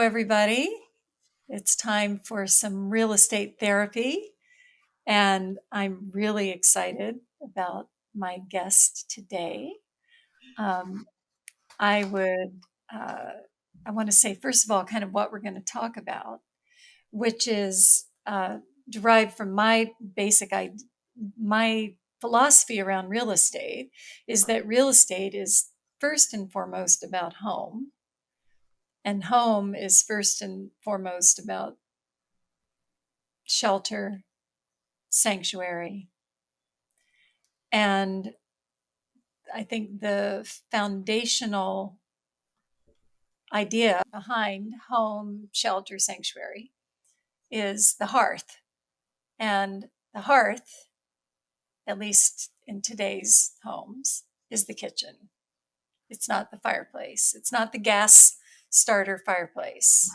everybody. It's time for some real estate therapy, and I'm really excited about my guest today. Um, I would, uh, I want to say, first of all, kind of what we're going to talk about, which is derived from my philosophy around real estate is that real estate is first and foremost about home. And home is first and foremost about shelter, sanctuary. And I think the foundational idea behind home, shelter, sanctuary is the hearth. And the hearth, at least in today's homes, is the kitchen. It's not the fireplace. It's not the gas starter fireplace.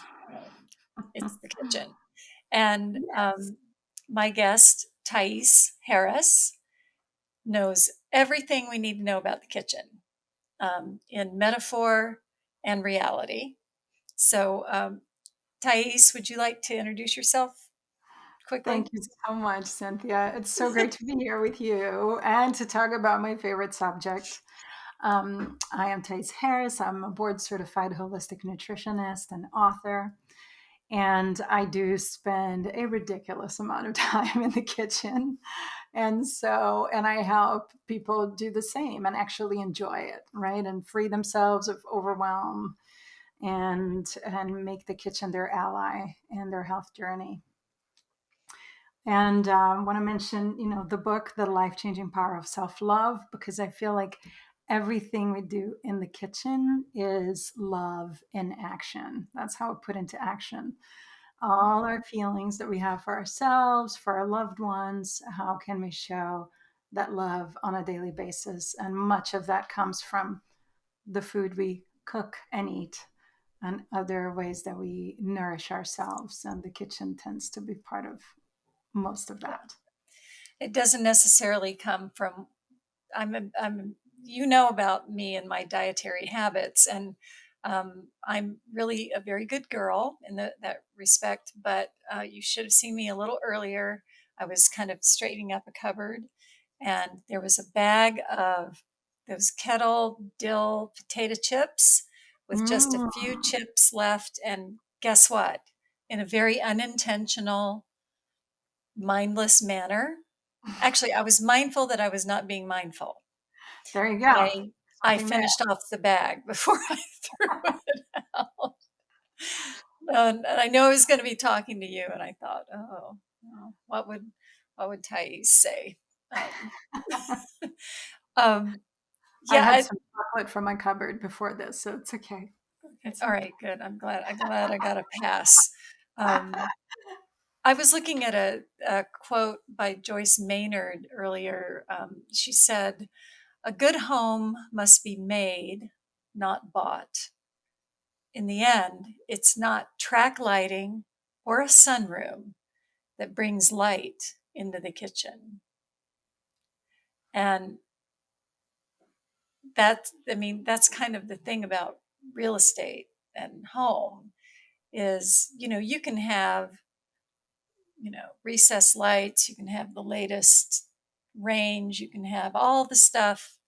It's the kitchen. And Yes. my guest, Thais Harris, knows everything we need to know about the kitchen in metaphor and reality. So, Thais, would you like to introduce yourself quickly? Thank you so much, Cynthia. It's so great to be here with you and to talk about my favorite subject. I am Thais Harris. I'm a board certified holistic nutritionist and author. And I do spend a ridiculous amount of time in the kitchen. And I help people do the same and actually enjoy it, right? And free themselves of overwhelm and make the kitchen their ally in their health journey. And want to mention, the book, The Life-Changing Power of Self-Love, because I feel like everything we do in the kitchen is love in action. That's how we put into action all our feelings that we have for ourselves, for our loved ones. How can we show that love on a daily basis? And much of that comes from the food we cook and eat and other ways that we nourish ourselves. And the kitchen tends to be part of most of that. It doesn't necessarily come from, you know about me and my dietary habits, and I'm really a very good girl in that respect, but you should have seen me a little earlier. I was kind of straightening up a cupboard, and there was a bag of those kettle dill potato chips with just a Mm. few chips left. And guess what? In a very unintentional, mindless manner, actually, I was mindful that I was not being mindful. There you go. I Something there. finished off the bag before I threw it out. And I know I was going to be talking to you, and I thought, oh, no, what would Thais say? Um, um, I yeah. had some chocolate from my cupboard before this, so it's okay. Okay, It's all okay. right, good. I'm glad I got a pass. I was looking at a quote by Joyce Maynard earlier. She said, "A good home must be made, not bought." In the end, it's not track lighting or a sunroom that brings light into the kitchen. And that's kind of the thing about real estate and home is, you can have, recessed lights, you can have the latest range, you can have all the stuff,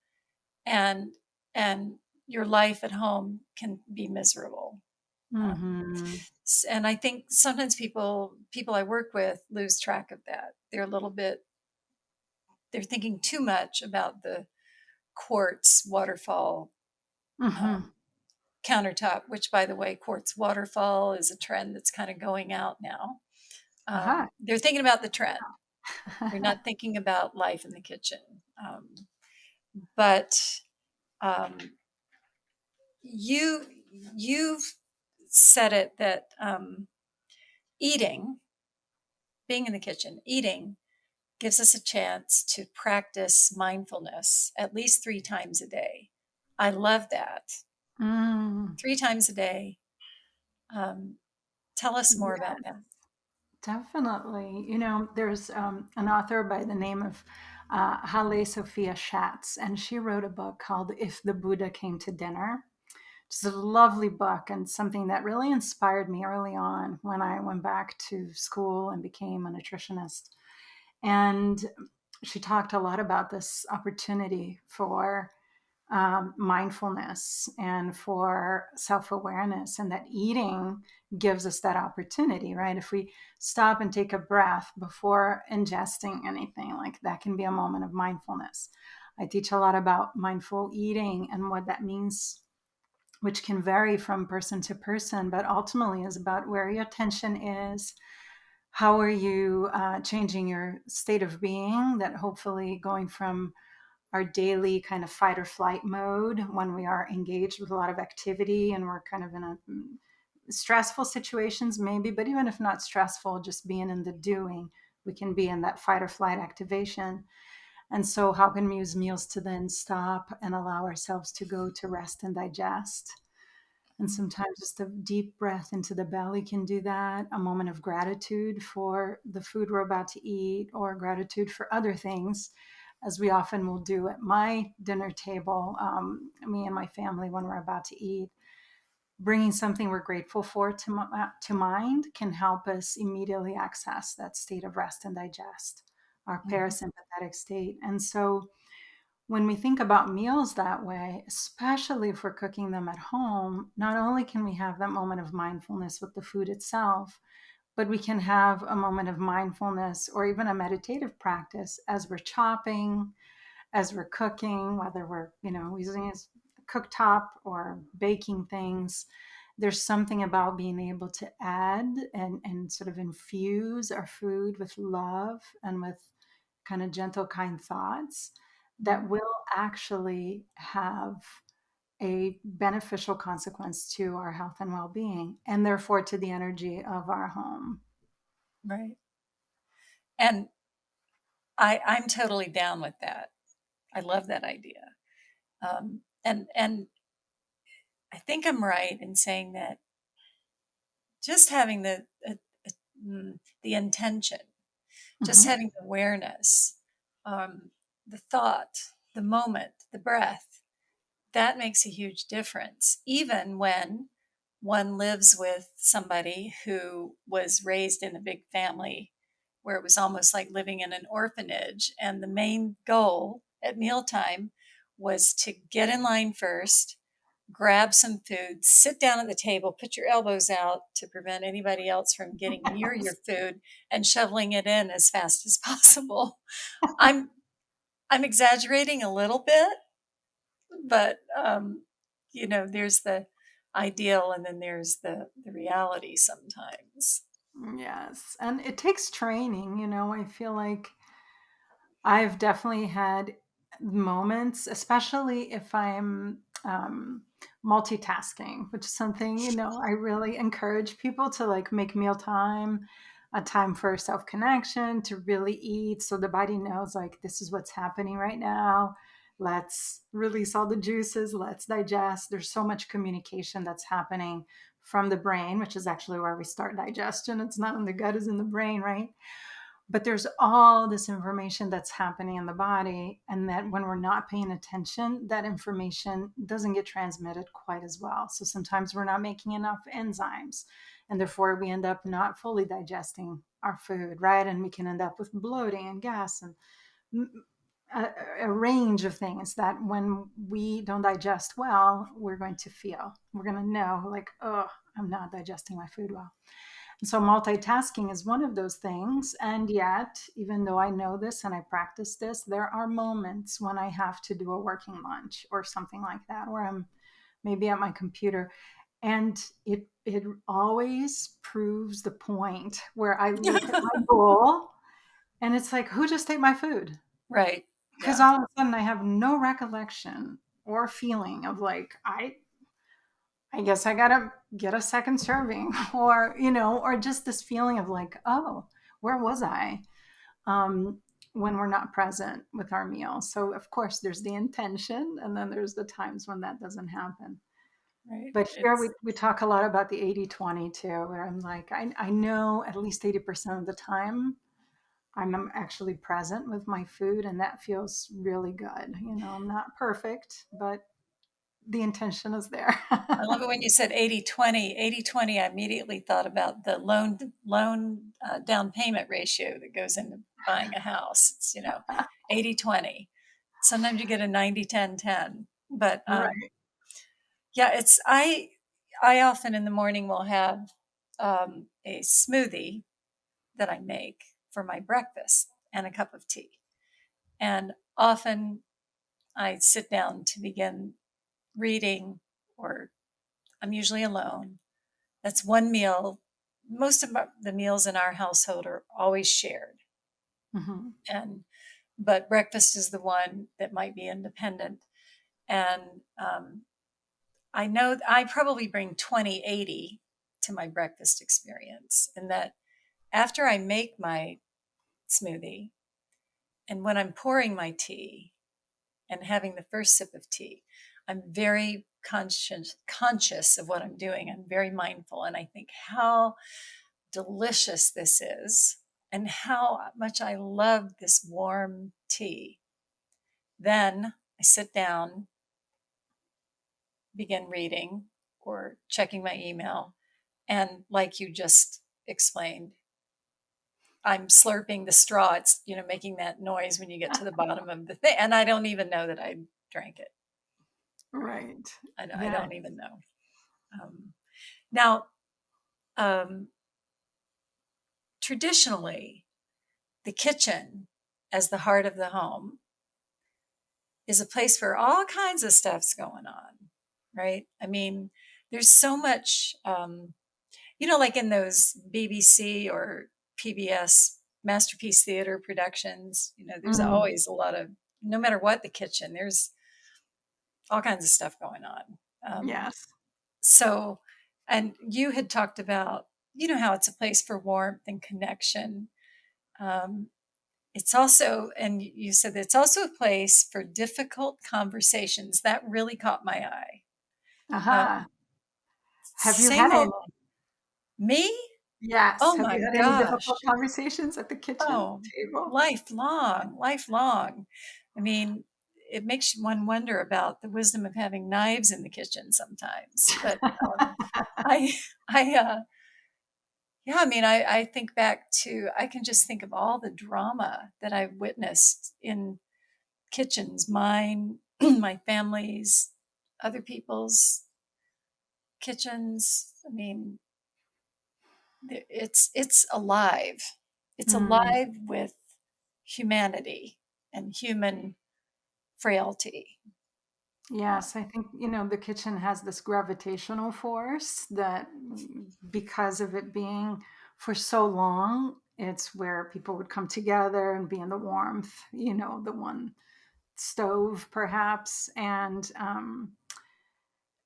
and and your life at home can be miserable. Um, Mm-hmm. and I think sometimes people I work with lose track of that. They're thinking too much about the quartz waterfall Mm-hmm. um, countertop, which, by the way, quartz waterfall is a trend that's kind of going out now. Aha. They're thinking about the trend. They're not thinking about life in the kitchen. But um, you you've said it that eating, being in the kitchen, eating gives us a chance to practice mindfulness at least 3 times a day. I love that. Mm. 3 times a day. Um, Tell us more Yeah, about that. definitely. There's an author by the name of Halle Sophia Schatz, and she wrote a book called If the Buddha Came to Dinner. It's a lovely book and something that really inspired me early on when I went back to school and became a nutritionist. And she talked a lot about this opportunity for mindfulness and for self awareness, and that eating gives us that opportunity, right? If we stop and take a breath before ingesting anything, like that can be a moment of mindfulness. I teach a lot about mindful eating and what that means, which can vary from person to person, but ultimately is about where your attention is. How are you changing your state of being? That hopefully going from our daily kind of fight or flight mode when we are engaged with a lot of activity and we're kind of in a stressful situations, maybe, but even if not stressful, just being in the doing, we can be in that fight or flight activation. And so, how can we use meals to then stop and allow ourselves to go to rest and digest? And sometimes just a deep breath into the belly can do that. A moment of gratitude for the food we're about to eat, or gratitude for other things, as we often will do at my dinner table, me and my family, when we're about to eat. Bringing something we're grateful for to mind can help us immediately access that state of rest and digest, our Mhm. parasympathetic state. And so, when we think about meals that way, especially if we're cooking them at home, not only can we have that moment of mindfulness with the food itself, but we can have a moment of mindfulness or even a meditative practice as we're chopping, as we're cooking, whether we're, using a cooktop or baking things. There's something about being able to add and sort of infuse our food with love and with kind of gentle, kind thoughts that Mhm. will actually have a beneficial consequence to our health and well being, and therefore to the energy of our home. Right. And I'm totally down with that. I love that idea. And I think I'm right in saying that just having the intention, just Mhm. having awareness, the thought, the moment, the breath, that makes a huge difference. Even when one lives with somebody who was raised in a big family where it was almost like living in an orphanage, and the main goal at mealtime was to get in line first, grab some food, sit down at the table, put your elbows out to prevent anybody else from getting near your food and shoveling it in as fast as possible. I'm I'm exaggerating a little bit, but there's the ideal and then there's the reality sometimes. Yes. And it takes training. I feel like I've definitely had moments, especially if I'm multitasking, which is something, I really encourage people to like make mealtime a time for self connection, to really eat so the body knows like this is what's happening right now. Let's release all the juices, let's digest. There's so much communication that's happening from the brain, which is actually where we start digestion. It's not in the gut, it's in the brain, right? But there's all this information that's happening in the body, and that when we're not paying attention, that information doesn't get transmitted quite as well. So sometimes we're not making enough enzymes, and therefore we end up not fully digesting our food, right? And we can end up with bloating and gas and a, a range of things that when we don't digest well, we're going to feel. We're going to know like, oh, I'm not digesting my food well. So multitasking is one of those things. And yet, even though I know this and I practice this, there are moments when I have to do a working lunch or something like that, where I'm maybe at my computer. And it always proves the point where I look at my bowl and it's like, who just ate my food? Right. Because Yeah. all of a sudden I have no recollection or feeling of like, I guess I gotta get a second serving, or just this feeling of like, oh, where was I? Um, when we're not present with our meal. So of course there's the intention, and then there's the times when that doesn't happen. Right. But here we, It's we talk a lot about the 80-20 too, where I'm like, I know at least 80% of the time I'm actually present with my food, and that feels really good. I'm not perfect, but the intention is there. I love it when you said 80/20. 80/20, I immediately thought about the loan down payment ratio that goes into buying a house. It's, 80/20. Sometimes you get a 90/10/10. But Right. yeah, I often in the morning will have a smoothie that I make for my breakfast and a cup of tea. And often I sit down to begin reading, or I'm usually alone. That's one meal. Most of the meals in our household are always shared. Hmm. And but breakfast is the one that might be independent. And I know I probably bring 20/80 to my breakfast experience, in that after I make my smoothie and when I'm pouring my tea and having the first sip of tea, I'm very conscious of what I'm doing. I'm very mindful, and I think how delicious this is and how much I love this warm tea. Then I sit down, begin reading or checking my email, and like you just explained, I'm slurping the straw. It's, making that noise when you get to the bottom of the thing. And I don't even know that I drank it. Right. I Yeah. don't even know. Now, um, traditionally, the kitchen, as the heart of the home, is a place where all kinds of stuff's going on, right? I mean, there's so much, like in those BBC or PBS Masterpiece Theater productions, there's Mm. always a lot of, no matter what the kitchen, there's all kinds of stuff going on. Yes. So, and you had talked about, how it's a place for warmth and connection. Um, it's also, and you said that it's also a place for difficult conversations. That really caught my eye. Aha. Have you had Same any? old me? Yes. Oh Have my you had any difficult gosh. conversations at the kitchen Oh, table? lifelong, lifelong. I mean, it makes one wonder about the wisdom of having knives in the kitchen sometimes. But I, I, yeah, I mean, I think back to, I can just think of all the drama that I've witnessed in kitchens, mine, my family's, other people's kitchens. I mean, it's alive. It's Mm. alive with humanity and human frailty. Yes, I think, the kitchen has this gravitational force that, because of it being for so long, it's where people would come together and be in the warmth, the one stove perhaps. And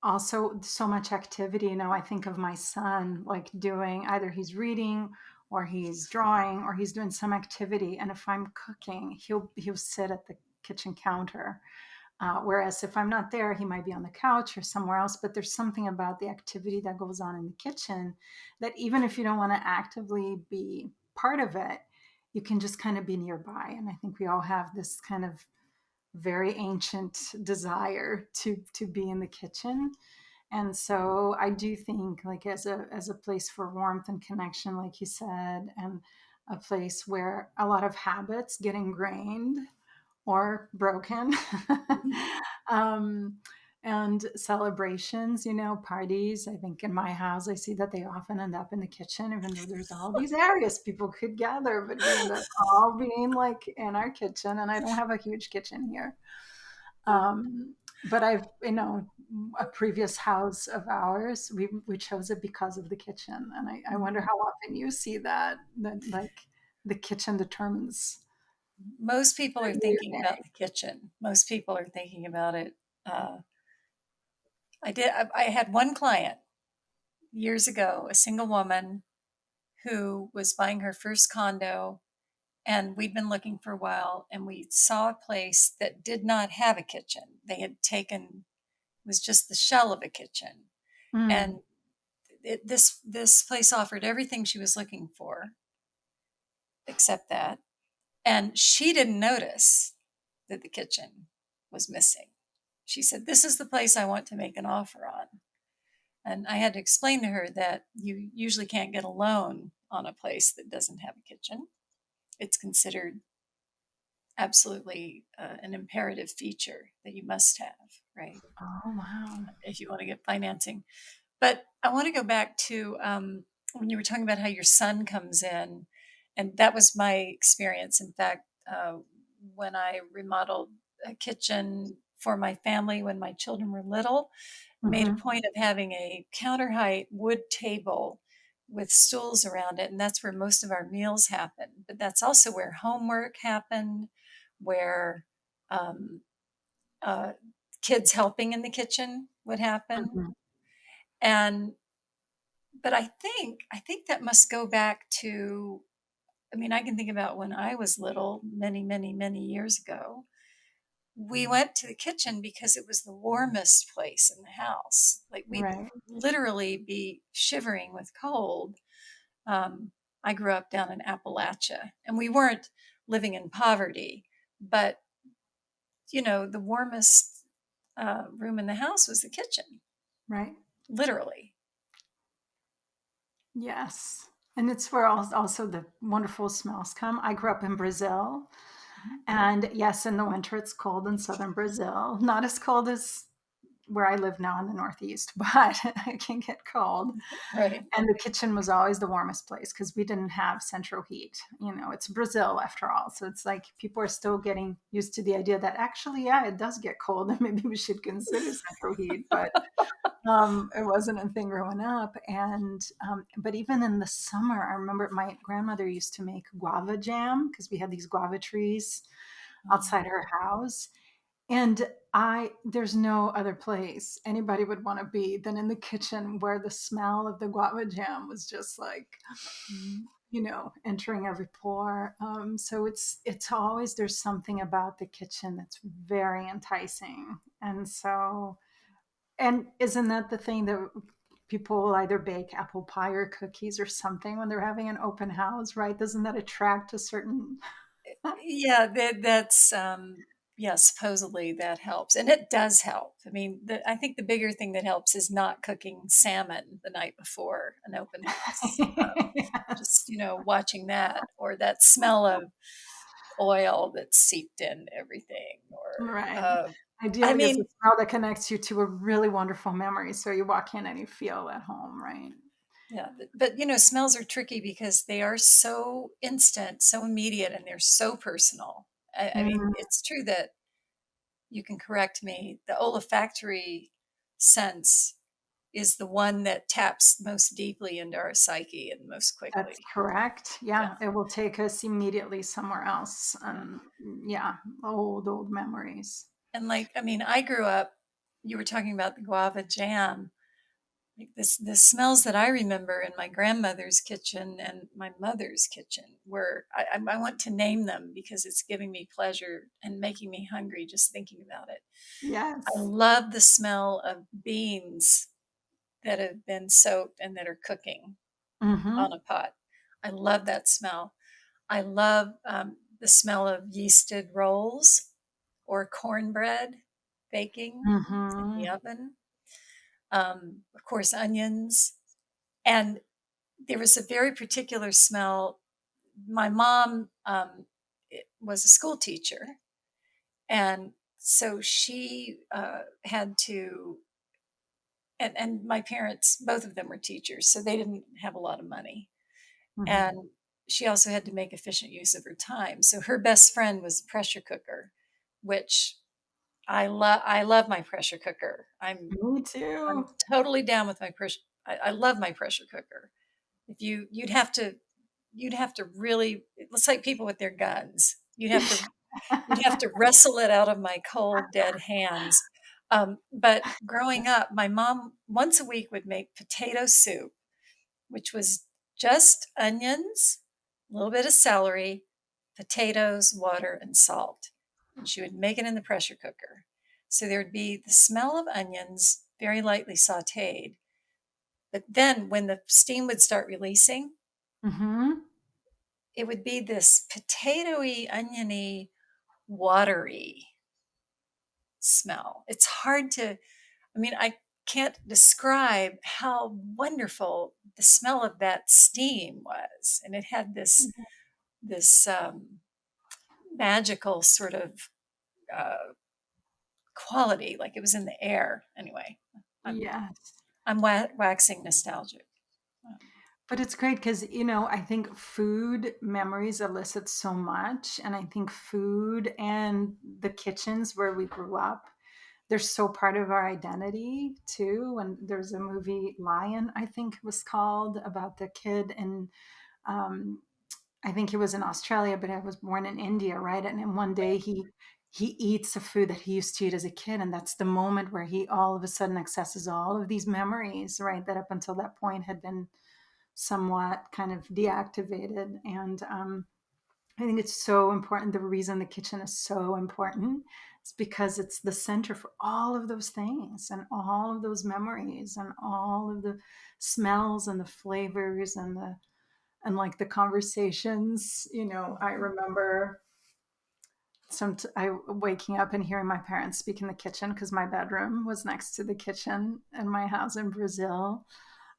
also so much activity. I think of my son like doing, either he's reading or he's drawing or he's doing some activity. And if I'm cooking, he'll sit at the kitchen counter. Whereas if I'm not there, he might be on the couch or somewhere else. But there's something about the activity that goes on in the kitchen that, even if you don't want to actively be part of it, you can just kind of be nearby. And I think we all have this kind of very ancient desire to be in the kitchen. And so I do think, like, as a place for warmth and connection, like you said, and a place where a lot of habits get ingrained or broken. um, and celebrations, parties. I think in my house, I see that they often end up in the kitchen, even though there's all these areas people could gather, but we end up all being like in our kitchen. And I don't have a huge kitchen here. But I've, a previous house of ours, we chose it because of the kitchen. And I wonder how often you see that like the kitchen determines Most people are your thinking day. about the kitchen. Most people are thinking about it. I had one client years ago, a single woman who was buying her first condo, and we'd been looking for a while, and we saw a place that did not have a kitchen. They had taken, it was just the shell of a kitchen. Mm. And this place offered everything she was looking for except that. And she didn't notice that the kitchen was missing. she said, "This is the place I want to make an offer on." And I had to explain to her that you usually can't get a loan on a place that doesn't have a kitchen. It's considered absolutely an imperative feature that you must have, right? Oh, wow. If you want to get financing. But I want to go back to when you were talking about how your son comes in, and that was my experience. In fact, when I remodeled a kitchen for my family when my children were little, made a Mm-hmm. point of having a counter height wood table with stools around it, and that's where most of our meals happened. But that's also where homework happened, where um, uh, kids helping in the kitchen would happen. Mm-hmm. And but I think that must go back to, I mean, I can think about when I was little, many, many, many years ago. We went to the kitchen because it was the warmest place in the house. Like we'd Right. literally be shivering with cold. Um, I grew up down in Appalachia, and we weren't living in poverty, but the warmest room in the house was the kitchen, Right. literally. Yes. And it's where also the wonderful smells come. I grew up in Brazil. Mhm. And yes, in the winter it's cold in southern Brazil. Not as cold as where I live now in the Northeast, but it can get cold. Right. And the kitchen was always the warmest place because we didn't have central heat. It's Brazil after all. So it's like people are still getting used to the idea that actually, yeah, it does get cold and maybe we should consider central heat. But it wasn't a thing growing up. And but even in the summer, I remember my grandmother used to make guava jam because we had these guava trees outside her house. And there's no other place anybody would want to be than in the kitchen where the smell of the guava jam was just like, Mhm. entering every pore. So it's always, there's something about the kitchen that's very enticing. And isn't that the thing that people will either bake apple pie or cookies or something when they're having an open house, right? Doesn't that attract a certain? Yeah, that's yeah, supposedly that helps. And it does help. I mean, I think the bigger thing that helps is not cooking salmon the night before an open house. Yes. Just, watching that, or that smell of oil that's seeped in everything, or Right. I Ideally, it's a mean, smell that connects you to a really wonderful memory. So you walk in and you feel at home, right? yeah, but smells are tricky because they are so instant, so immediate, and they're so personal. I mean, Mm, it's true that you can correct me. The olfactory sense is the one that taps most deeply into our psyche and most that's quickly. correct. Yeah, Yeah, it will take us immediately somewhere else. yeah. Yeah, old memories. And like, I mean, I grew up. You were talking about the guava jam. Like the smells that I remember in my grandmother's kitchen and my mother's kitchen were. I want to name them because it's giving me pleasure and making me hungry just thinking about it. I Yes. love the smell of beans that have been soaked and that are cooking on Mm-hmm. a pot. I love that smell. I love the smell of yeasted rolls or cornbread baking in the Mm-hmm. oven. Of course, onions. And there was a very particular smell. My mom was a school teacher, and so she had to, and my parents, both of them were teachers, so they didn't have a lot of money. Mm-hmm. And she also had to make efficient use of her time. So her best friend was a pressure cooker, which I love my pressure cooker. Me I'm too. totally down with my pressure. I love my pressure cooker. If you'd have to really, it's like people with their guns. You'd have to wrestle it out of my cold dead hands. But growing up, my mom once a week would make potato soup, which was just onions, a little bit of celery, potatoes, water, and salt. And she would make it in the pressure cooker. So there would be the smell of onions, very lightly sauteed. But then when the steam would start releasing, Mm-hmm. it would be this potatoy, oniony, watery smell. It's hard to, I mean, I can't describe how wonderful the smell of that steam was. And it had this magical sort of uh, quality, like it was in the air. Anyway, I'm Yes. I'm waxing nostalgic. Um, But it's great because, I think food memories elicit so much. And I think food and the kitchens where we grew up, they're so part of our identity too. And there's a movie, Lion, I think it was called, about the kid. And I think he was in Australia, but I was born in India, right? And then one day he eats a food that he used to eat as a kid. And that's the moment where he all of a sudden accesses all of these memories, right? That up until that point had been somewhat kind of deactivated. And I think it's so important. The reason the kitchen is so important is because it's the center for all of those things and all of those memories and all of the smells and the flavors and like the conversations. I remember I waking up and hearing my parents speak in the kitchen because my bedroom was next to the kitchen in my house in Brazil.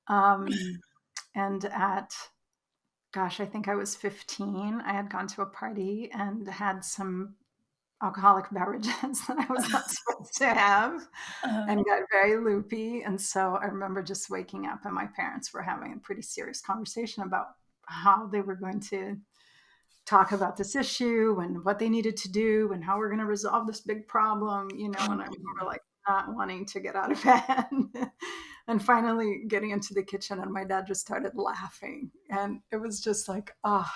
Um, and at gosh, I think I was 15. I had gone to a party and had some alcoholic beverages that I was not supposed to have uh, and got very loopy. And so I remember just waking up and my parents were having a pretty serious conversation about how they were going to talk about this issue and what they needed to do and how we're going to resolve this big problem, and I remember like not wanting to get out of bed and finally getting into the kitchen and my dad just started laughing and it was just like, oh,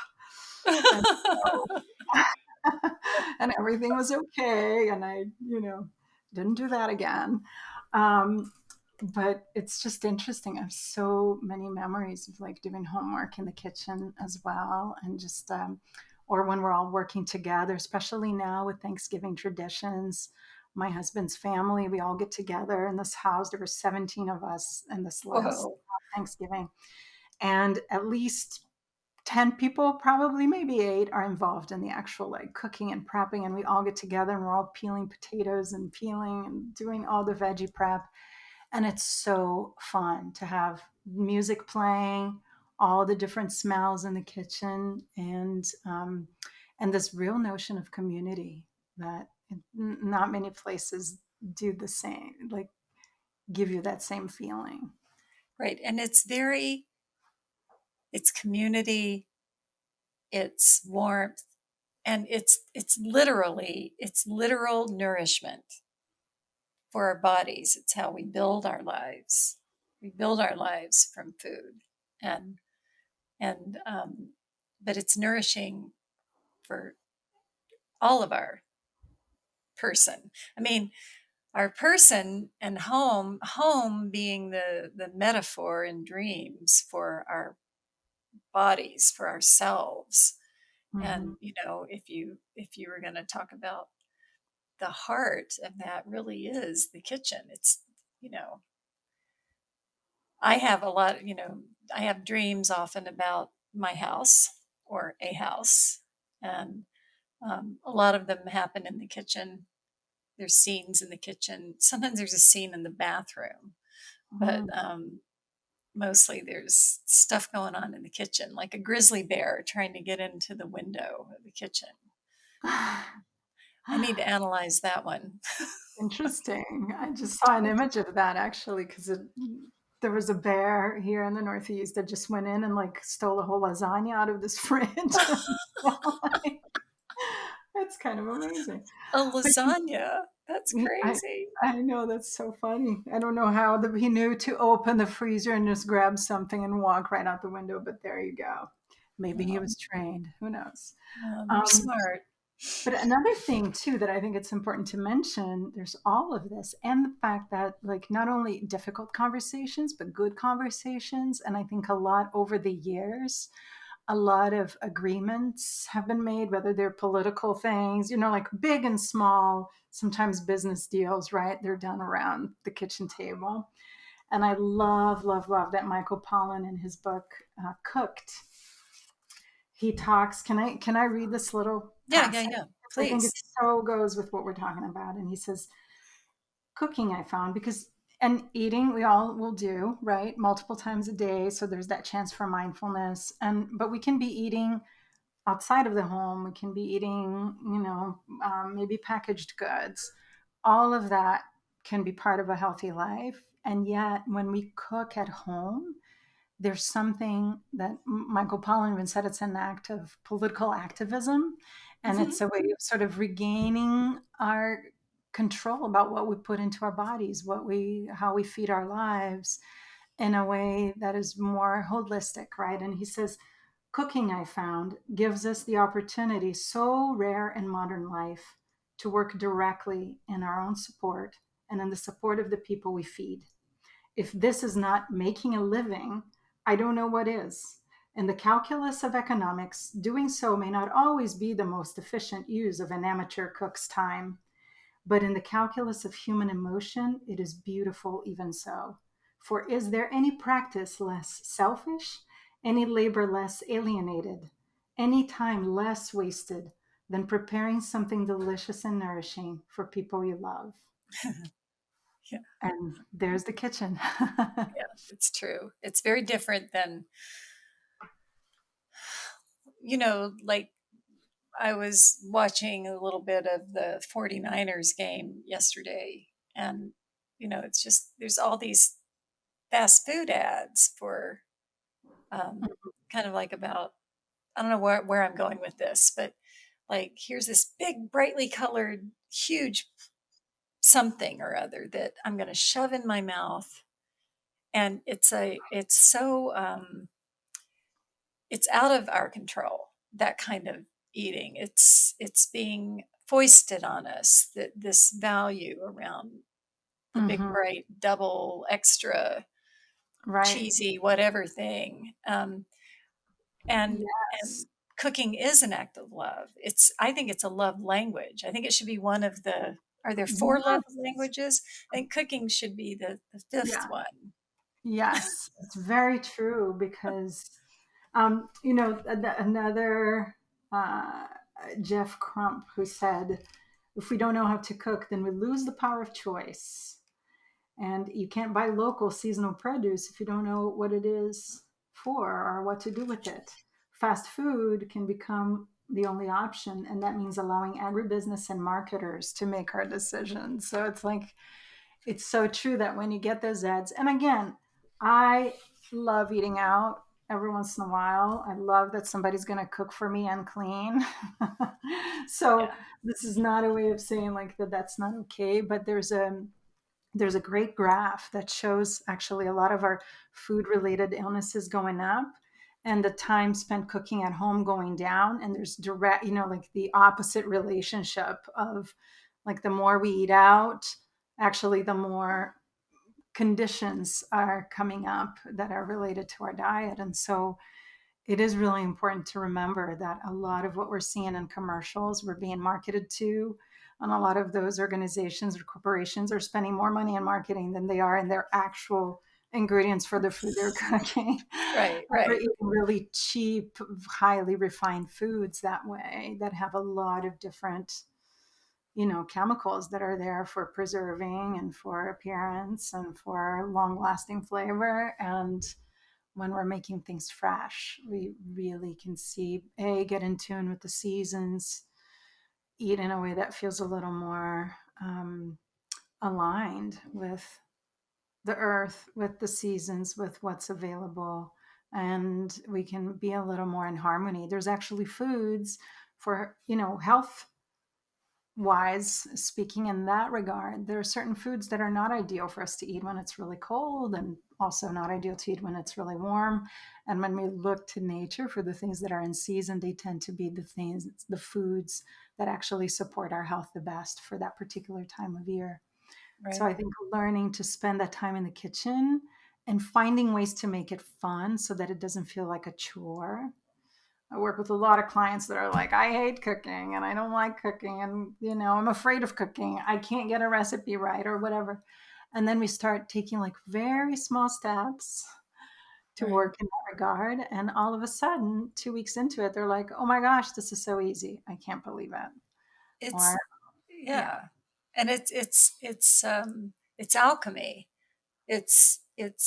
and, and everything was okay. And I, didn't do that again. Um, but it's just interesting. I have so many memories of like doing homework in the kitchen as well, and just or when we're all working together, especially now with Thanksgiving traditions. My husband's family, we all get together in this house. There were 17 of us in this last Whoa. Thanksgiving, and at least 10 people, probably maybe 8, are involved in the actual like cooking and prepping. And we all get together and we're all peeling potatoes and peeling and doing all the veggie prep. And it's so fun to have music playing, all the different smells in the kitchen, and this real notion of community that not many places do the same, like give you that same feeling. Right. And it's community, it's warmth, and it's literal nourishment for our bodies. It's how we build our lives. We build our lives from food, and and but it's nourishing for all of our person. I mean, our person and home being the metaphor in dreams for our bodies, for ourselves. Mhm. And if you were going to talk about the heart of that, really is the kitchen. It's you know I have a lot, I have dreams often about my house or a house, and a lot of them happen in the kitchen. There's scenes in the kitchen. Sometimes there's a scene in the bathroom, but Mhm. mostly there's stuff going on in the kitchen, like a grizzly bear trying to get into the window of the kitchen. I need to analyze that one. Interesting. I just saw an image of that actually because there was a bear here in the Northeast that just went in and like stole a whole lasagna out of this fridge. It's kind of amazing. A But lasagna. That's I, crazy. I know that's so funny. I don't know how he knew to open the freezer and just grab something and walk right out the window, but there you go. Maybe he Um, was trained. Who knows? they're Um, smart. But another thing too that I think it's important to mention, there's all of this and the fact that like not only difficult conversations, but good conversations. And I think a lot over the years, a lot of agreements have been made, whether they're political things, like big and small, sometimes business deals, right? They're done around the kitchen table. And I love, love, love that Michael Pollan in his book, Cooked, he talks. Can I read this little Yeah, yeah, passage? yeah. I think Please. it so goes with what we're talking about. And he says, cooking, I found, because and eating we all will do, right, multiple times a day, so there's that chance for mindfulness. And but we can be eating outside of the home, we can be eating, maybe packaged goods. All of that can be part of a healthy life. And yet when we cook at home, there's something that Michael Pollan even said, it's an act of political activism. And Mhm. it's a way of sort of regaining our control about what we put into our bodies, how we feed our lives in a way that is more holistic, right? And he says, cooking, I found, gives us the opportunity, so rare in modern life, to work directly in our own support and in the support of the people we feed. If this is not making a living, I don't know what is. In the calculus of economics, doing so may not always be the most efficient use of an amateur cook's time, but in the calculus of human emotion, it is beautiful even so. For is there any practice less selfish, any labor less alienated, any time less wasted than preparing something delicious and nourishing for people you love? Yeah, And there's the kitchen. yeah, it's true. It's very different than, like I was watching a little bit of the 49ers game yesterday, and it's just there's all these fast food ads for kind of like about, I don't know where I'm going with this, but like here's this big brightly colored huge something or other that I'm going to shove in my mouth, and it's so it's out of our control, that kind of eating. It's being foisted on us, that this value around the big Mhm. bright double extra Right. cheesy whatever thing. And Yes. and cooking is an act of love. I think it's a love language. I think it should be one of the, are there 4 love Yes. languages? I think cooking should be the 5th Yeah. one. Yes. It's very true because, another uh, Jeff Crump who said, if we don't know how to cook, then we lose the power of choice. And you can't buy local seasonal produce if you don't know what it is for or what to do with it. Fast food can become the only option, and that means allowing agribusiness and marketers to make our decisions. So it's like, it's so true that when you get those ads, and again, I love eating out every once in a while. I love that somebody's going to cook for me and clean. So Yeah, this is not a way of saying like that that's not okay, but there's a great graph that shows actually a lot of our food related illnesses going up and the time spent cooking at home going down. And there's direct, like the opposite relationship of like the more we eat out, actually the more conditions are coming up that are related to our diet. And so it is really important to remember that a lot of what we're seeing in commercials, we're being marketed to. And a lot of those organizations or corporations are spending more money in marketing than they are in their actual ingredients for the food they're cooking. right, And we're right, eating really cheap, highly refined foods that way that have a lot of different, chemicals that are there for preserving and for appearance and for long lasting flavor. And when we're making things fresh, we really can see, get in tune with the seasons, eat in a way that feels a little more aligned with the earth, with the seasons, with what's available. And we can be a little more in harmony. There's actually foods for, health wise, speaking in that regard, there are certain foods that are not ideal for us to eat when it's really cold, and also not ideal to eat when it's really warm. And when we look to nature for the things that are in season, they tend to be the foods that actually support our health the best for that particular time of year. So right. I think learning to spend that time in the kitchen and finding ways to make it fun so that it doesn't feel like a chore. I work with a lot of clients that are like, I hate cooking and I don't like cooking and, I'm afraid of cooking. I can't get a recipe right or whatever. And then we start taking like very small steps to Right. work in that regard. And all of a sudden, 2 weeks into it, they're like, oh my gosh, this is so easy. I can't believe it. Or, It's yeah. yeah. And it's alchemy. It's it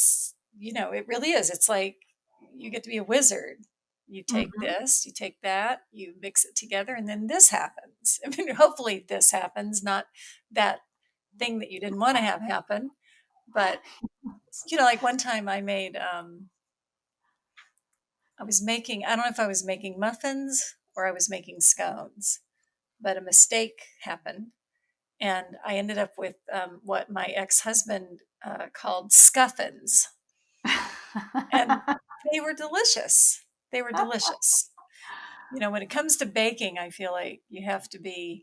really is. It's like you get to be a wizard. You take Hmm. this, you take that, you mix it together, and then this happens. I mean, hopefully this happens, not that thing that you didn't want to have happen. But like one time I was making, I don't know if I was making muffins or I was making scones, but a mistake happened. And I ended up with what my ex husband called scuffins. And they were delicious. They were delicious. When it comes to baking, I feel like you have to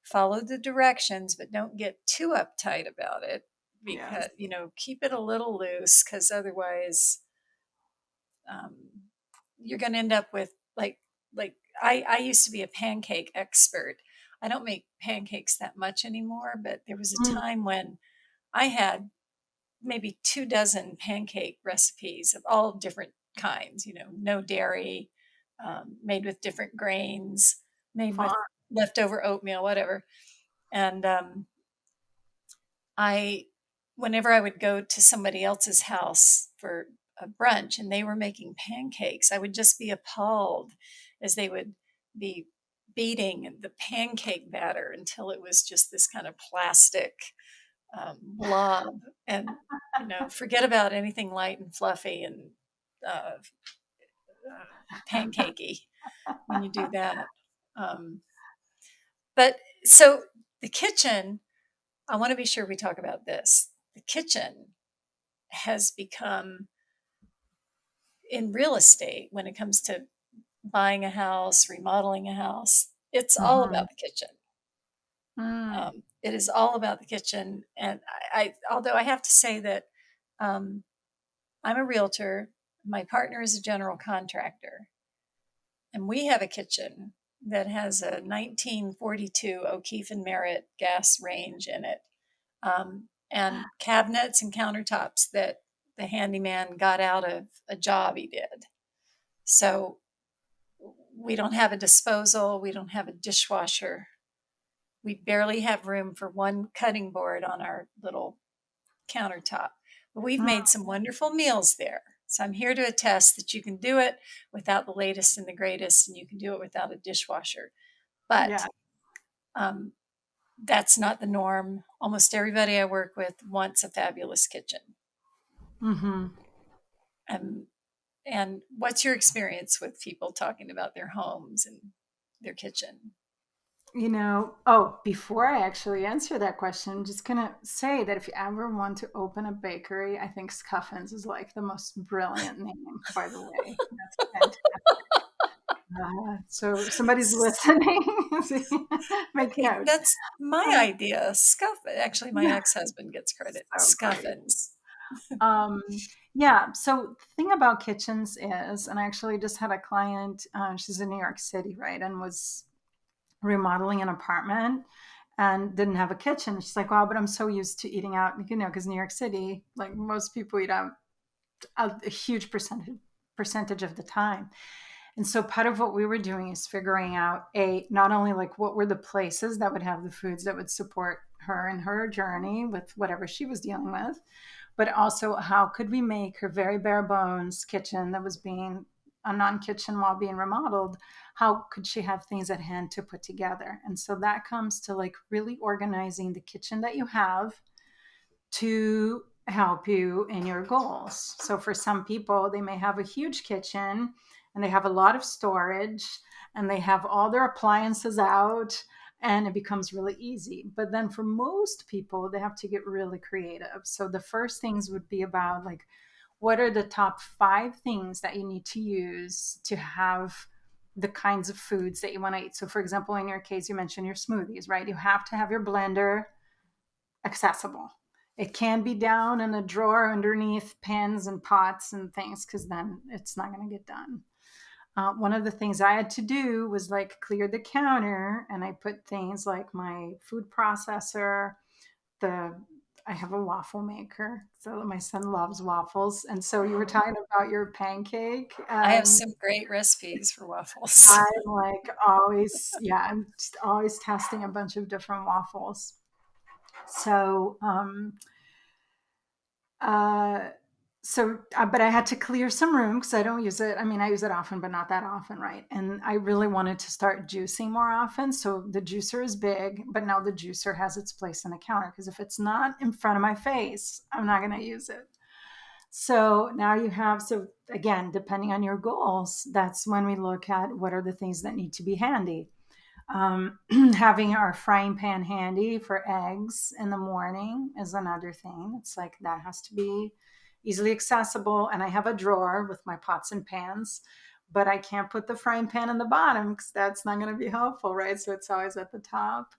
follow the directions, but don't get too uptight about it because, Yes. keep it a little loose because otherwise um, you're going to end up with like I used to be a pancake expert. I don't make pancakes that much anymore, but there was a Mm. time when I had maybe 2 dozen pancake recipes of all different kinds, no dairy, made with different grains, made with Fun. leftover oatmeal, whatever. And I, whenever I would go to somebody else's house for a brunch and they were making pancakes, I would just be appalled as they would be beating the pancake batter until it was just this kind of plastic blob. And, forget about anything light and fluffy and pancakey when you do that. Um, but so the kitchen, I want to be sure we talk about this. The kitchen has become in real estate when it comes to buying a house, remodeling a house, it's all Mhm. about the kitchen. Mm. It is all about the kitchen. And although I have to say that um, I'm a realtor, my partner is a general contractor, and we have a kitchen that has a 1942 O'Keefe and Merritt gas range in it, and cabinets and countertops that the handyman got out of a job he did. So we don't have a disposal, we don't have a dishwasher. We barely have room for one cutting board on our little countertop. But we've Mm. made some wonderful meals there. So I'm here to attest that you can do it without the latest and the greatest, and you can do it without a dishwasher. But Yeah. um, that's not the norm. Almost everybody I work with wants a fabulous kitchen. Hmm. And and what's your experience with people talking about their homes and their kitchen? Oh, before I actually answer that question, I'm just gonna say that if you ever want to open a bakery, I think Scuffins is like the most brilliant name, by the way. That's fantastic. So if somebody's listening, make Hey, note. that's my Uh, idea. Scuff. Actually, my ex-husband gets credit. so great. Scuffins. Um, yeah. So the thing about kitchens is, and I actually just had a client. She's in New York City, right, and was remodeling an apartment and didn't have a kitchen. She's like, "Wow, but I'm so used to eating out, because New York City, like most people eat out a huge percentage of the time." And so part of what we were doing is figuring out not only like what were the places that would have the foods that would support her in her journey with whatever she was dealing with, but also how could we make her very bare bones kitchen that was being a non-kitchen while being remodeled, how could she have things at hand to put together? And so that comes to like really organizing the kitchen that you have to help you in your goals. So for some people, they may have a huge kitchen and they have a lot of storage and they have all their appliances out and it becomes really easy. But then for most people, they have to get really creative. So the first things would be about like, what are the top 5 things that you need to use to have the kinds of foods that you want to eat? So, for example, in your case, you mentioned your smoothies, right? You have to have your blender accessible. It can be down in a drawer underneath pans and pots and things because then it's not going to get done. One of the things I had to do was like clear the counter, and I put things like my food processor, the I have a waffle maker, so my son loves waffles. And so you were talking about your pancake. I have some great recipes for waffles. I'm like always, yeah, I'm just always testing a bunch of different waffles. So, uh, but I had to clear some room because I don't use it. I mean, I use it often, but not that often, right? And I really wanted to start juicing more often. So the juicer is big, but now the juicer has its place on the counter because if it's not in front of my face, I'm not going to use it. So now you have, so again, depending on your goals, that's when we look at what are the things that need to be handy. Having our frying pan handy for eggs in the morning is another thing. It's like that has to be easily accessible. And I have a drawer with my pots and pans, but I can't put the frying pan in the bottom because that's not going to be helpful, right? So it's always at the top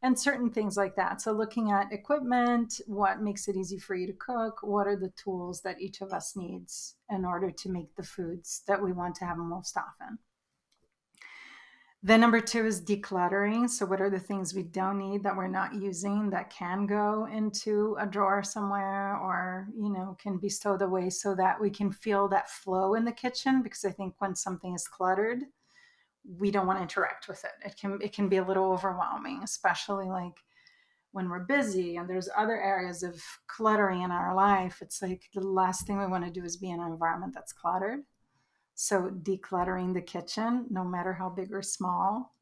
and certain things like that. So looking at equipment, what makes it easy for you to cook, what are the tools that each of us needs in order to make the foods that we want to have most often. Then number two is decluttering. So what are the things we don't need that we're not using that can go into a drawer somewhere or, can be stowed away so that we can feel that flow in the kitchen? Because I think when something is cluttered, we don't want to interact with it. It can be a little overwhelming, especially like when we're busy and there's other areas of cluttering in our life. It's like the last thing we want to do is be in an environment that's cluttered. So decluttering the kitchen, no matter how big or small,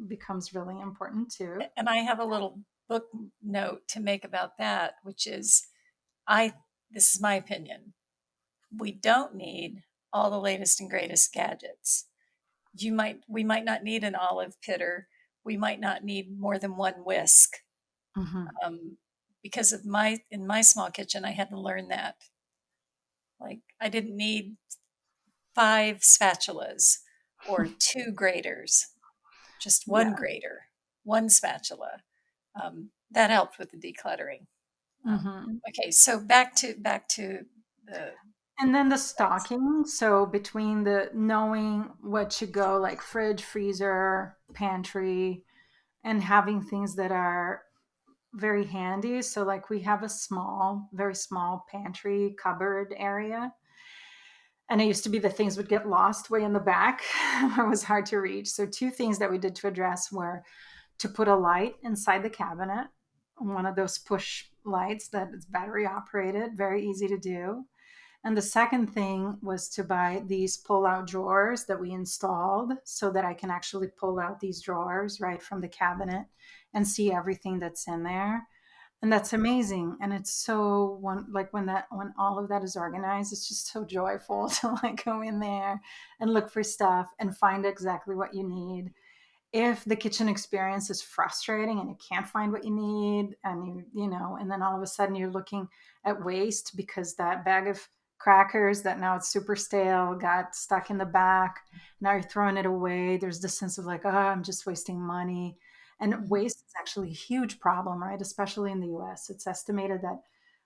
becomes really important too. And I have a little book note to make about that, which is I this is my opinion. We don't need all the latest and greatest gadgets. We might not need an olive pitter. We might not need more than one whisk. Hmm. Because of my in my small kitchen, I had to learn that. Like I didn't need 5 spatulas or 2 graters, just one Yeah. grater, one spatula. That helped with the decluttering. Hmm. Okay, so back to the And then the things. stocking. So between the knowing what should go like fridge, freezer, pantry, and having things that are very handy. So like we have a small, very small pantry cupboard area. And it used to be that things would get lost way in the back. It was hard to reach. So two things that we did to address were to put a light inside the cabinet, one of those push lights that is battery operated, very easy to do. And the second thing was to buy these pull out drawers that we installed so that I can actually pull out these drawers right from the cabinet and see everything that's in there. And that's amazing. And it's so like when all of that is organized, it's just so joyful to like go in there and look for stuff and find exactly what you need. If the kitchen experience is frustrating and you can't find what you need and and then all of a sudden you're looking at waste because that bag of crackers that now it's super stale got stuck in the back, now you're throwing it away, there's this sense of like, oh, I'm just wasting money. And Mhm. waste is actually a huge problem, right? Especially in the US, it's estimated that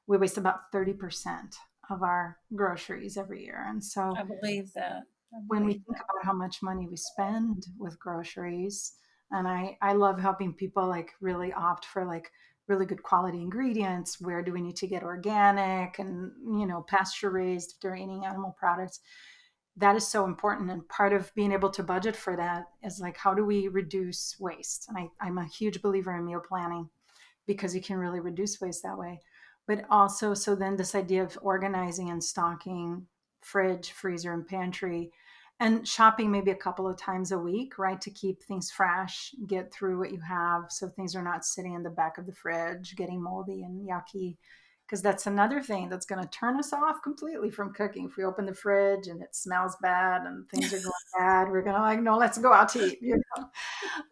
we waste about 30% of our groceries every year. And so I believe that. I when we believe think that. about how much money we spend with groceries, and I love helping people like really opt for like really good quality ingredients. Where do we need to get organic and pasture raised if they're eating animal products? That is so important, and part of being able to budget for that is like, how do we reduce waste? And I'm a huge believer in meal planning because you can really reduce waste that way. But also, so then this idea of organizing and stocking fridge, freezer, and pantry, and shopping maybe a couple of times a week, right? To keep things fresh, get through what you have so things are not sitting in the back of the fridge, getting moldy and yucky. Because that's another thing that's going to turn us off completely from cooking. If we open the fridge and it smells bad and things are going bad, we're going to like, no, let's go out to eat.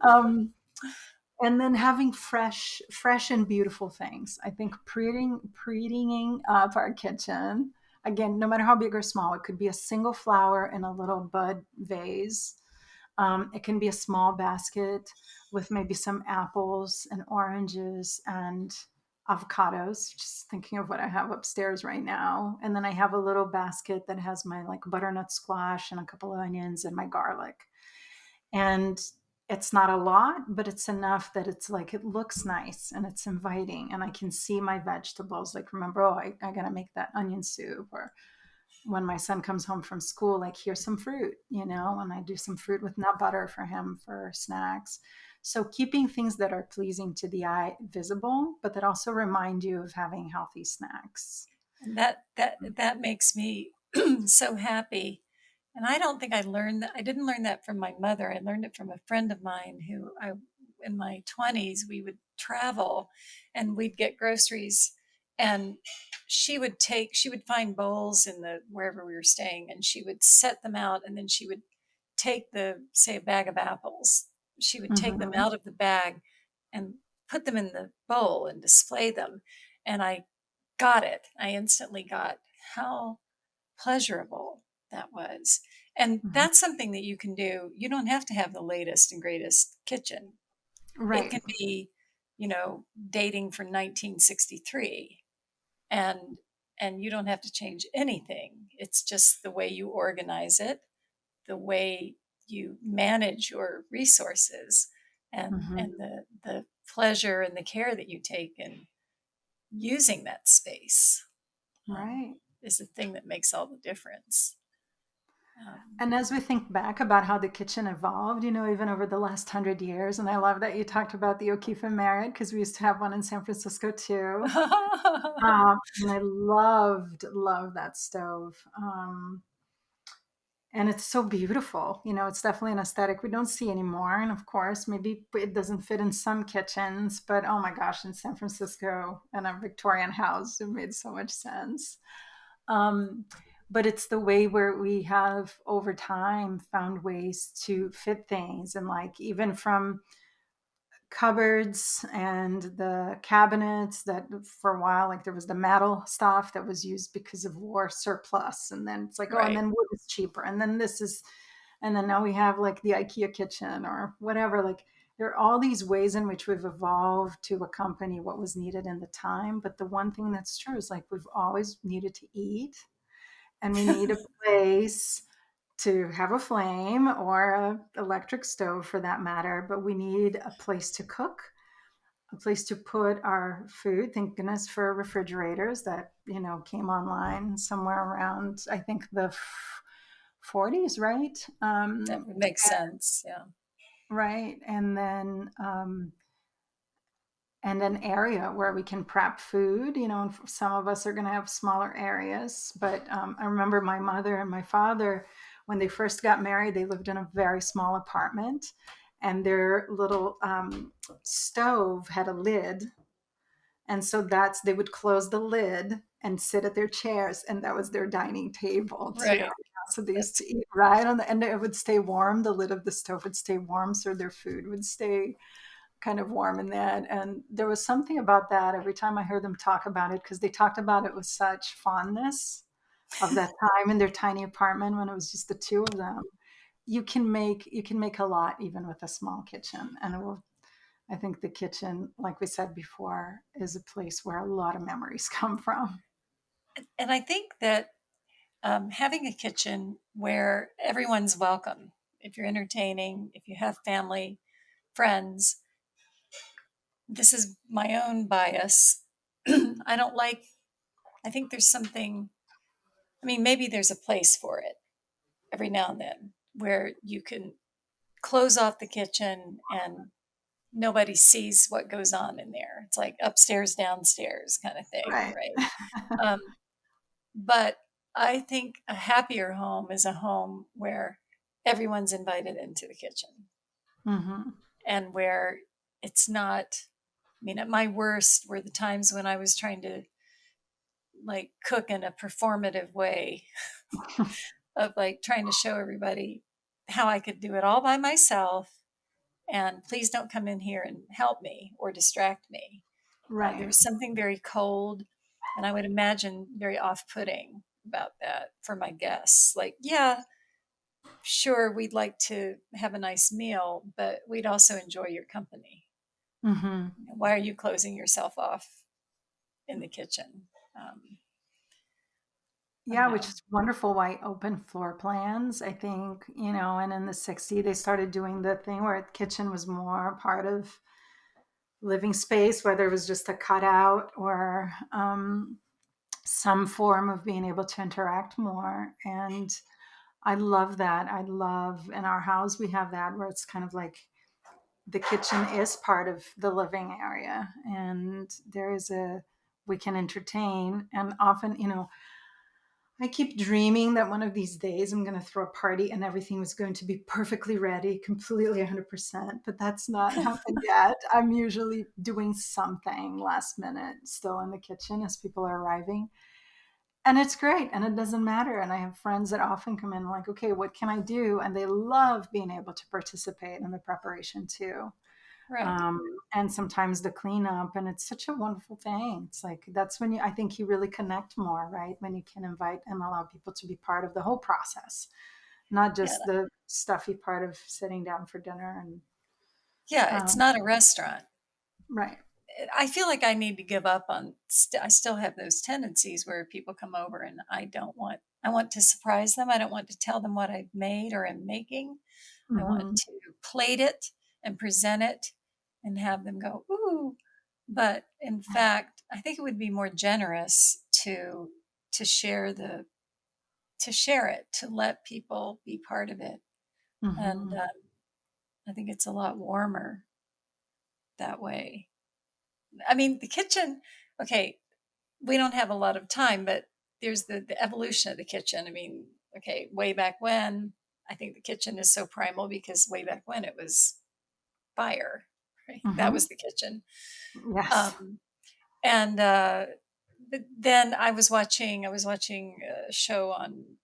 Um, and then having fresh and beautiful things. I think prettying up our kitchen, again, no matter how big or small, it could be a single flower in a little bud vase. It can be a small basket with maybe some apples and oranges and avocados, just thinking of what I have upstairs right now. And then I have a little basket that has my like butternut squash and a couple of onions and my garlic. And it's not a lot, but it's enough that it's like it looks nice and it's inviting, and I can see my vegetables. Like, remember, oh, I gotta make that onion soup. Or when my son comes home from school, like, here's some fruit, and I do some fruit with nut butter for him for snacks. So keeping things that are pleasing to the eye visible, but that also remind you of having healthy snacks. And that makes me so happy. And I don't think I learned that. I didn't learn that from my mother. I learned it from a friend of mine who in my 20s, we would travel and we'd get groceries, and she would find bowls in the wherever we were staying, and she would set them out, and then she would take say a bag of apples. She would take them Mm-hmm. out of the bag and put them in the bowl and display them. And I got it. I instantly got how pleasurable that was. And Mm-hmm. that's something that you can do. You don't have to have the latest and greatest kitchen. It Right. can be, dating from 1963, and you don't have to change anything. It's just the way you organize it, the way you manage your resources, and Mm-hmm. the pleasure and the care that you take in using that space, Right. is the thing that makes all the difference. Um, And as we think back about how the kitchen evolved, even over the last 100 years, and I love that you talked about the O'Keefe and Marriott because we used to have one in San Francisco too. And I loved that stove. And it's so beautiful. It's definitely an aesthetic we don't see anymore. And of course, maybe it doesn't fit in some kitchens, but oh my gosh, in San Francisco and a Victorian house, it made so much sense. Um, but it's the way where we have over time found ways to fit things, and like even from cupboards and the cabinets that for a while, like there was the metal stuff that was used because of war surplus, and then it's like, oh, and right. then wood is cheaper, and then this is, and then now we have like the IKEA kitchen or whatever. Like there are all these ways in which we've evolved to accompany what was needed in the time, but the one thing that's true is like we've always needed to eat, and we need a place to have a flame or a electric stove for that matter, but we need a place to cook, a place to put our food. Thank goodness for refrigerators that came online somewhere around, I think, the 40s, right? That would make sense. Yeah. Right, and an area where we can prep food. And some of us are going to have smaller areas, but I remember my mother and my father, when they first got married, they lived in a very small apartment, and their little stove had a lid, and so they would close the lid and sit at their chairs, and that was their dining table too. Right. So they used That's to eat right on and it would stay warm. The lid of the stove would stay warm, so their food would stay kind of warm in that. And there was something about that every time I heard them talk about it, because they talked about it with such fondness of that time in their tiny apartment when it was just the two of them. You can make a lot even with a small kitchen, and I think the kitchen, like we said before, is a place where a lot of memories come from. and I think that having a kitchen where everyone's welcome, if you're entertaining, if you have family, friends, this is my own bias. I don't like, I think there's something, I mean, maybe there's a place for it every now and then where you can close off the kitchen and nobody sees what goes on in there. It's like upstairs, downstairs kind of thing, Right. right? Um, but I think a happier home is a home where everyone's invited into the kitchen, Hmm. and where it's not, I mean, at my worst were the times when I was trying to like cook in a performative way of like trying to show everybody how I could do it all by myself, and please don't come in here and help me or distract me. There Right. was something very cold, and I would imagine very off putting about that for my guests. Like, yeah, sure, we'd like to have a nice meal, but we'd also enjoy your company. Hmm. Why are you closing yourself off in the kitchen? I don't Yeah, which know. is wonderful. Why open floor plans, I think, and in the 60s, they started doing the thing where the kitchen was more part of living space, whether it was just a cutout or some form of being able to interact more. And I love that. I love in our house, we have that where it's kind of like the kitchen is part of the living area, and we can entertain. And often, I keep dreaming that one of these days I'm going to throw a party and everything was going to be perfectly ready, completely 100%, but that's not happened yet. I'm usually doing something last minute still in the kitchen as people are arriving. And it's great and it doesn't matter. And I have friends that often come in like, okay, what can I do? And they love being able to participate in the preparation too. Right. um, and sometimes the cleanup. And it's such a wonderful thing. It's like that's when I think you really connect more, right? When you can invite and allow people to be part of the whole process, not Yeah. just the stuffy part of sitting down for dinner. And Yeah. It's um, not a restaurant. right. I feel like I need to give up on, I still have those tendencies where people come over and I want to surprise them. I don't want to tell them what I've made or am making. I want Hmm. to plate it and present it and have them go, ooh. But in fact, I think it would be more generous to share to share it, to let people be part of it. And Hmm. I think it's a lot warmer that way. I mean, the kitchen, okay, we don't have a lot of time, but there's the evolution of the kitchen. I mean, okay, way back when, I think the kitchen is so primal because way back when it was fire, right? That Hmm. was the kitchen. Yes. Um, and but then I was watching a show on,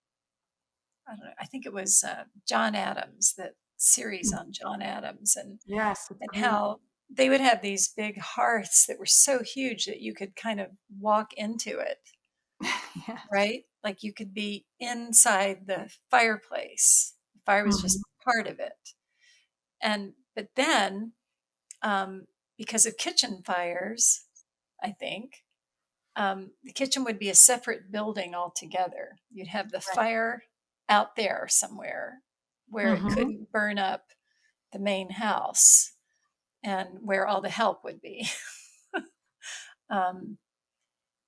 I don't know, I think it was John Adams, that series on John Adams, Yes, it's and great. how they would have these big hearths that were so huge that you could kind of walk into it, Yes. right? Like you could be inside the fireplace. The fire was Hmm. just part of it. And but then, um, because of kitchen fires, I think the kitchen would be a separate building altogether. You'd have the Right. fire out there somewhere where it Hmm. couldn't burn up the main house and where all the help would be. um,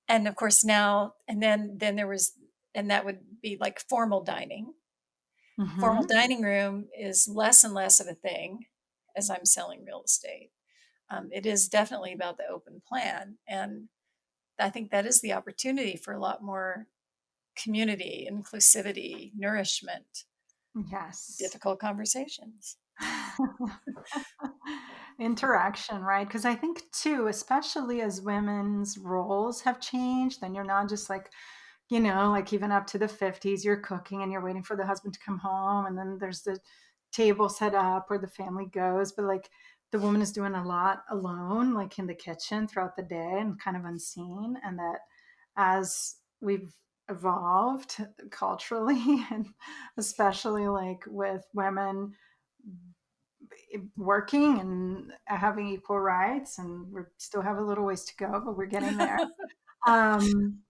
and of course now, and then there was, and that would be like formal dining. Formal Hmm. dining room is less and less of a thing as I'm selling real estate. It is definitely about the open plan, and I think that is the opportunity for a lot more community, inclusivity, nourishment, Yes. difficult conversations. Interaction, right? Because I think too, especially as women's roles have changed, then you're not just like, like even up to the 50s, you're cooking and you're waiting for the husband to come home. And then there's the table set up where the family goes. But like the woman is doing a lot alone, like in the kitchen throughout the day and kind of unseen. And that as we've evolved culturally, and especially like with women working and having equal rights, and we still have a little ways to go, but we're getting there. Um,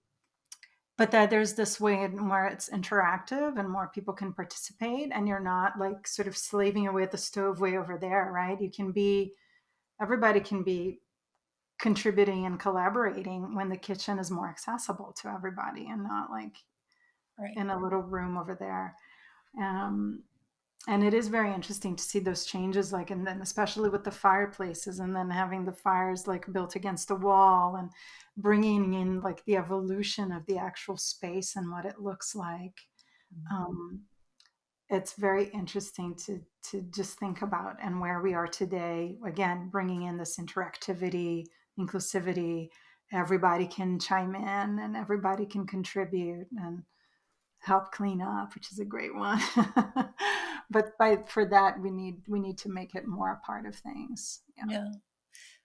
but that there's this way where it's interactive and more people can participate, and you're not like sort of slaving away at the stove way over there, right? Everybody can be contributing and collaborating when the kitchen is more accessible to everybody and not like Right. in a little room over there. Um, and it is very interesting to see those changes, like, and then especially with the fireplaces and then having the fires like built against a wall and bringing in like the evolution of the actual space and what it looks like. um, it's very interesting to just think about and where we are today, again bringing in this interactivity, inclusivity. Everybody can chime in and everybody can contribute and help clean up, which is a great one. But for that, we need to make it more a part of things. Yeah. Yeah.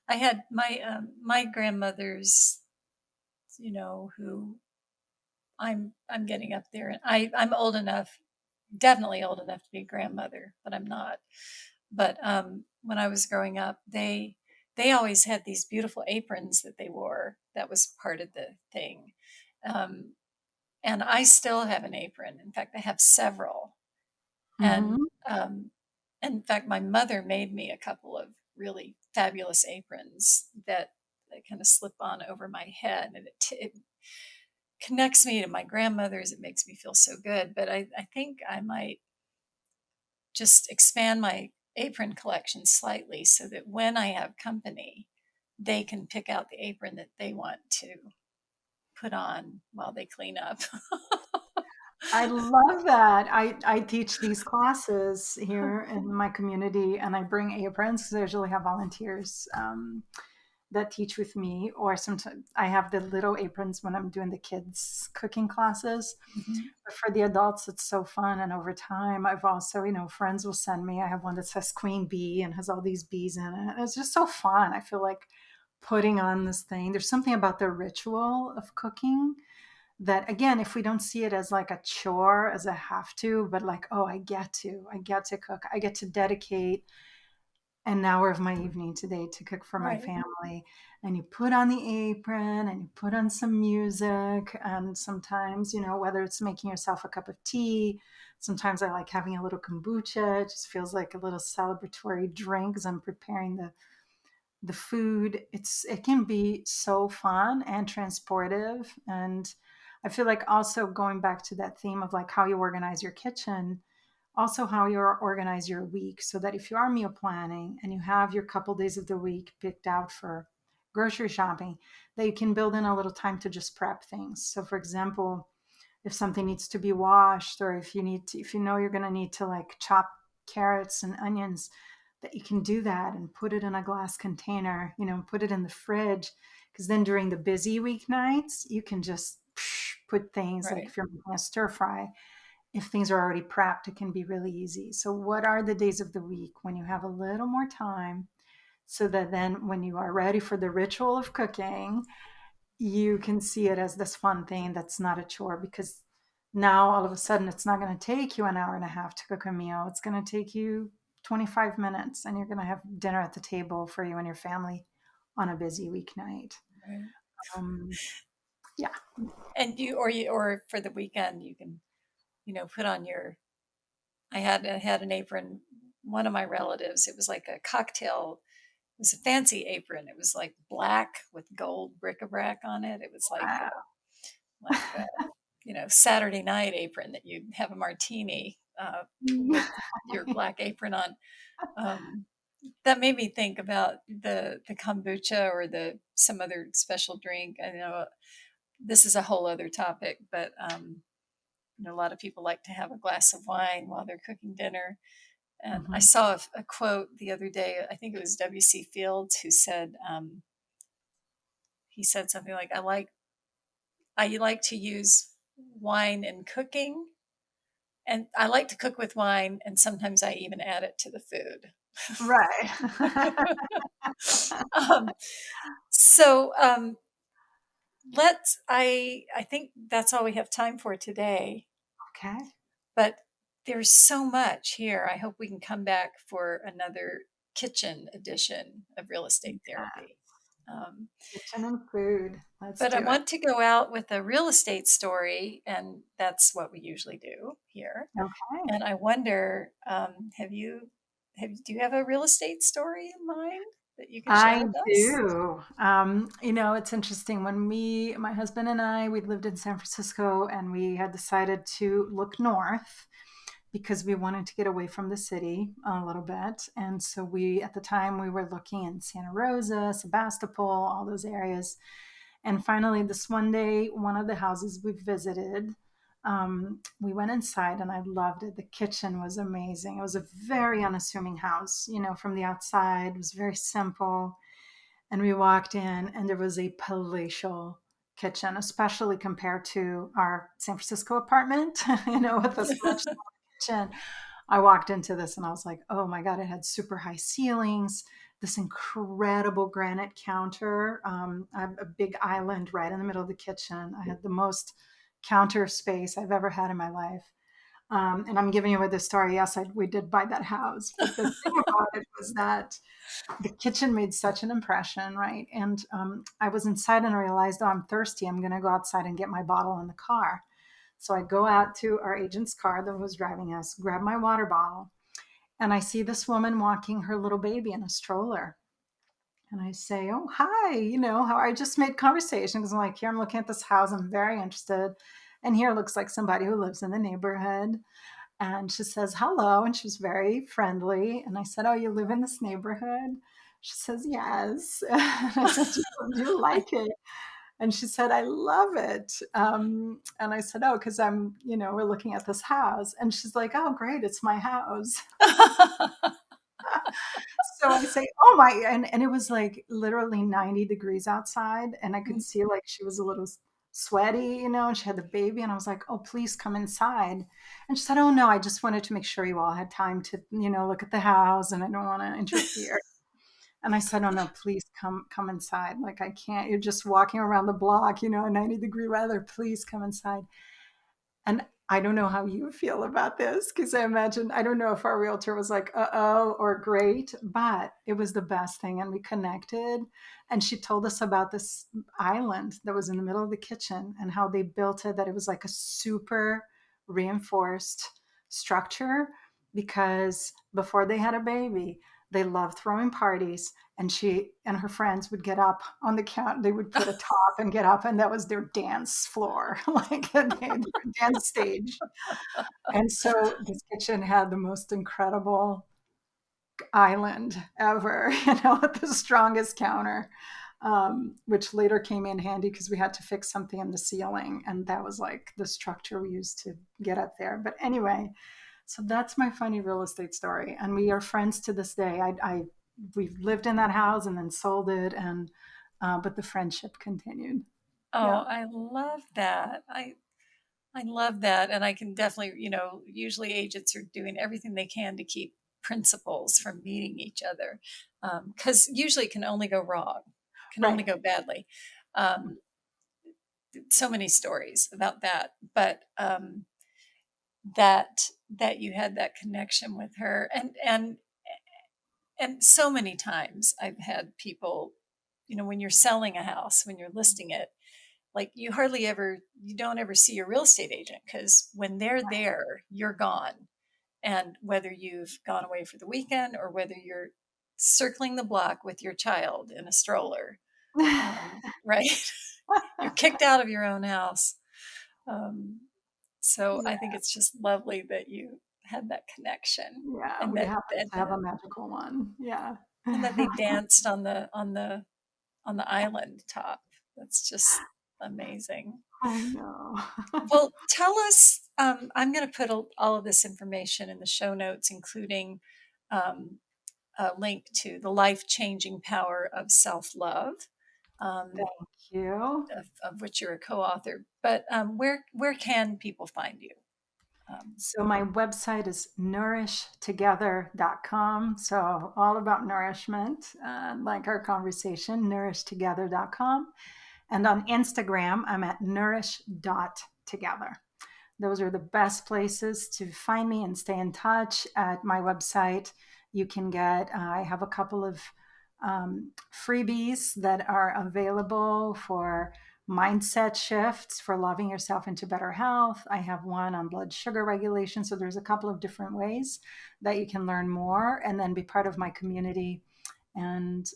I had my grandmother's, who I'm getting up there, and I'm old enough, definitely old enough to be a grandmother, but I'm not. But when I was growing up, they always had these beautiful aprons that they wore. That was part of the thing. Um, and I still have an apron. In fact, I have several. And Hmm. in fact, my mother made me a couple of really fabulous aprons that kind of slip on over my head, and it connects me to my grandmother's. It makes me feel so good. But I think I might just expand my apron collection slightly so that when I have company, they can pick out the apron that they want to put on while they clean up. I love that. I teach these classes here in my community, and I bring aprons because I usually have volunteers that teach with me, or sometimes I have the little aprons when I'm doing the kids cooking classes. Mhm. But for the adults, it's so fun. And over time, I've also, friends will send me. I have one that says Queen Bee and has all these bees in it. It's just so fun. I feel like putting on this thing. There's something about the ritual of cooking that, again, if we don't see it as like a chore, as a have to, but like, oh, I get to cook, I get to dedicate an hour of my evening today to cook for my Right, family. And you put on the apron and you put on some music. And sometimes, whether it's making yourself a cup of tea, sometimes I like having a little kombucha. It just feels like a little celebratory drink as I'm preparing the food. It can be so fun and transportive. And I feel like also going back to that theme of like how you organize your kitchen, also how you organize your week, so that if you are meal planning and you have your couple days of the week picked out for grocery shopping, that you can build in a little time to just prep things. So for example, if something needs to be washed, or if you know you're going to need to like chop carrots and onions, that you can do that and put it in a glass container, put it in the fridge. Because then during the busy weeknights, you can just put things like right. if you're making a stir fry, if things are already prepped, it can be really easy. So, what are the days of the week when you have a little more time, so that then when you are ready for the ritual of cooking, you can see it as this fun thing that's not a chore? Because now all of a sudden it's not going to take you an hour and a half to cook a meal. It's going to take you 25 minutes, and you're going to have dinner at the table for you and your family on a busy weeknight. Right. Um, yeah. And or for the weekend, you can, put on your, I had an apron. One of my relatives, it was like a cocktail. It was a fancy apron. It was like black with gold bric-a-brac on it. It was Wow. like Saturday night apron that you'd have a martini with your black apron on. Um, that made me think about the kombucha or the some other special drink. I know this is a whole other topic, but a lot of people like to have a glass of wine while they're cooking dinner. And I Mhm. saw a quote the other day. I think it was W.C. Fields who said, he said something like, I like to use wine in cooking, and I like to cook with wine, and sometimes I even add it to the food." Right. um, so I think that's all we have time for today. Okay. But there's so much here. I hope we can come back for another kitchen edition of real estate Yeah. therapy. Um, Kitchen and food. Let's but I do it. want to go out with a real estate story, and that's what we usually do here. Okay. And I wonder, do you have a real estate story in mind that you can share I with us? do. It's interesting. When my husband and I, we lived in San Francisco, and we had decided to look north because we wanted to get away from the city a little bit. And so at the time, we were looking in Santa Rosa, Sebastopol, all those areas. And finally, this one day, one of the houses we visited, we went inside and I loved it. The kitchen was amazing. It was a very unassuming house, from the outside. It was very simple. And we walked in and there was a palatial kitchen, especially compared to our San Francisco apartment, with this much smaller kitchen. I walked into this and I was like, oh my God, it had super high ceilings, this incredible granite counter, a big island right in the middle of the kitchen. I had the most counter space I've ever had in my life. And I'm giving you this story. Yes, we did buy that house. But the thing about it was that the kitchen made such an impression, right? And I was inside and I realized, oh, I'm thirsty. I'm going to go outside and get my bottle in the car. So I go out to our agent's car that was driving us, grab my water bottle, and I see this woman walking her little baby in a stroller. And I say, oh, hi, how I just made conversation because I'm like, here, I'm looking at this house. I'm very interested. And here looks like somebody who lives in the neighborhood. And she says, hello. And she was very friendly. And I said, oh, you live in this neighborhood? She says, yes. And I said, do you like it? And she said, I love it. And I said, oh, because we're looking at this house. And she's like, oh, great. It's my house. So I say, oh my, and it was like literally 90 degrees outside. And I could see like she was a little sweaty, and she had the baby. And I was like, oh, please come inside. And she said, oh no, I just wanted to make sure you all had time to, look at the house and I don't want to interfere. And I said, oh no, please come inside. Like I can't, you're just walking around the block, 90-degree weather, please come inside. And I don't know how you feel about this because I don't know if our realtor was like, uh-oh, or great, but it was the best thing. And we connected. And she told us about this island that was in the middle of the kitchen and how they built it, that it was like a super reinforced structure because before they had a baby, they loved throwing parties, and she and her friends would get up on the count. They would put a top and get up, and that was their dance floor, like their dance stage. And so this kitchen had the most incredible island ever, with the strongest counter, which later came in handy because we had to fix something in the ceiling, and that was like the structure we used to get up there. But anyway, so that's my funny real estate story, and we are friends to this day. We've lived in that house and then sold it, and but the friendship continued. Oh, Yeah, I love that. I love that. And I can definitely, usually agents are doing everything they can to keep principals from meeting each other. Because usually it can only go wrong, can only right. go badly. Um, so many stories about that. But that you had that connection with her. And so many times I've had people, when you're selling a house, when you're listing it, like you don't ever see your real estate agent because when they're there, you're gone. And whether you've gone away for the weekend or whether you're circling the block with your child in a stroller, right? You're kicked out of your own house. Um, so I think Yeah, it's just lovely that you had that connection yeah. and We that happen to have a magical one. Yeah. and that they danced on the island top. That's just amazing. I know. Well, tell us. I'm going to put all of this information in the show notes, including um, a link to the life-changing power of self-love, um, Thank you. of which you're a co-author. But where can people find you? Um, So my website is nourishtogether.com. So all about nourishment, like our conversation, nourishtogether.com. And on Instagram, I'm at nourish.together. Those are the best places to find me and stay in touch. At my website, you can I have a couple of freebies that are available for mindset shifts for loving yourself into better health. I have one on blood sugar regulation. So there's a couple of different ways that you can learn more and then be part of my community. And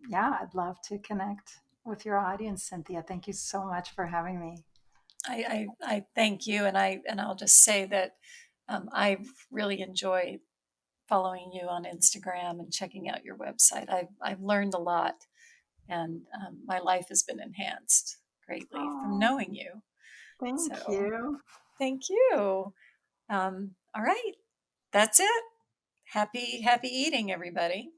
yeah, I'd love to connect with your audience, Cynthia. Thank you so much for having me. I thank you, and I'll just say that I've really enjoyed following you on Instagram and checking out your website. I've learned a lot, and my life has been enhanced greatly from Oh, knowing you. thank So you. thank you. All right, that's it. Happy eating, everybody.